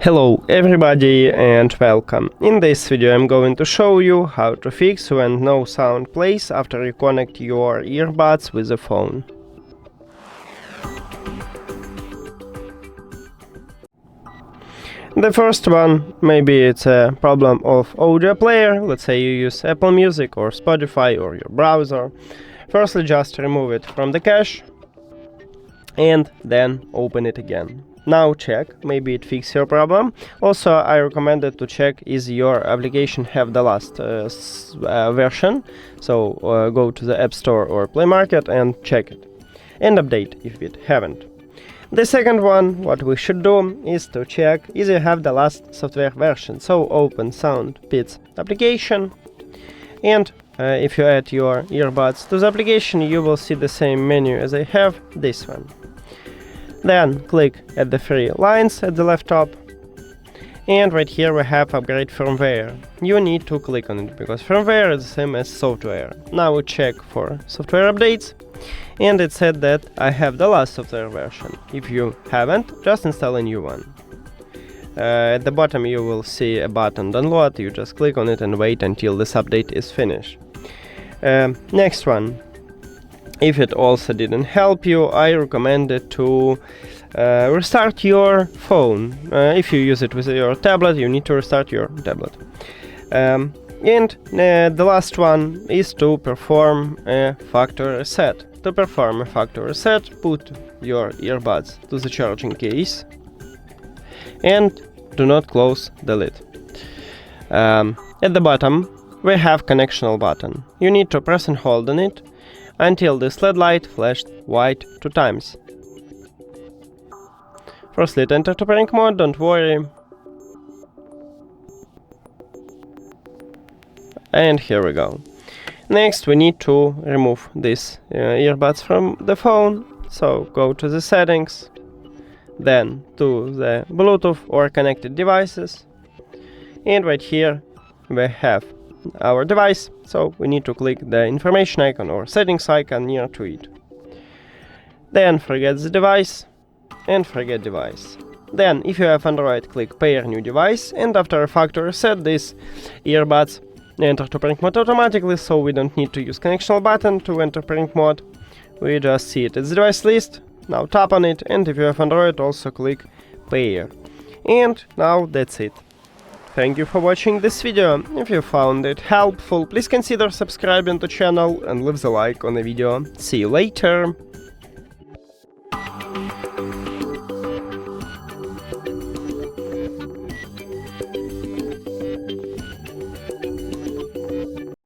Hello everybody and welcome. In this video I'm going to show you how to fix when no sound plays after you connect your earbuds with the phone. The first one, maybe it's a problem of audio player, let's say you use Apple Music or Spotify or your browser. Firstly, just remove it from the cache and then open it again. Now check, maybe it fixes your problem. Also, I recommend it to check is your application have the last version. So go to the App Store or Play Market and check it. And update if it haven't. The second one, what we should do is to check is you have the last software version. So open SOUNDPEATS application, and if you add your earbuds to the application, you will see the same menu as I have, this one. Then click at the three lines at the left top, and right here we have upgrade firmware. You need to click on it because firmware is the same as software. Now we check for software updates, and it said that I have the last software version. If you haven't, just install a new one. At the bottom you will see a button download. You just click on it and wait until this update is finished. Next one. If it also didn't help you, I recommend it to restart your phone. If you use it with your tablet, you need to restart your tablet. And the last one is to perform a factory reset. To perform a factory reset, put your earbuds to the charging case and do not close the lid. At the bottom, we have connectional button. You need to press and hold on it until this LED light flashed white 2 times. Firstly, it entered operating mode, don't worry. And here we go. Next, we need to remove these earbuds from the phone. So go to the settings, then to the Bluetooth or connected devices. And right here we have our device, so we need to click the information icon or settings icon near to it. Then forget the device and forget device. Then if you have Android, click pair new device, and after a factory reset, these earbuds enter to operating mode automatically, so we don't need to use connectional button to enter operating mode. We just see it as the device list. Now tap on it, and if you have Android, also click pair. And now that's it. Thank you for watching this video. If you found it helpful, please consider subscribing to the channel and leave the like on the video. See you later!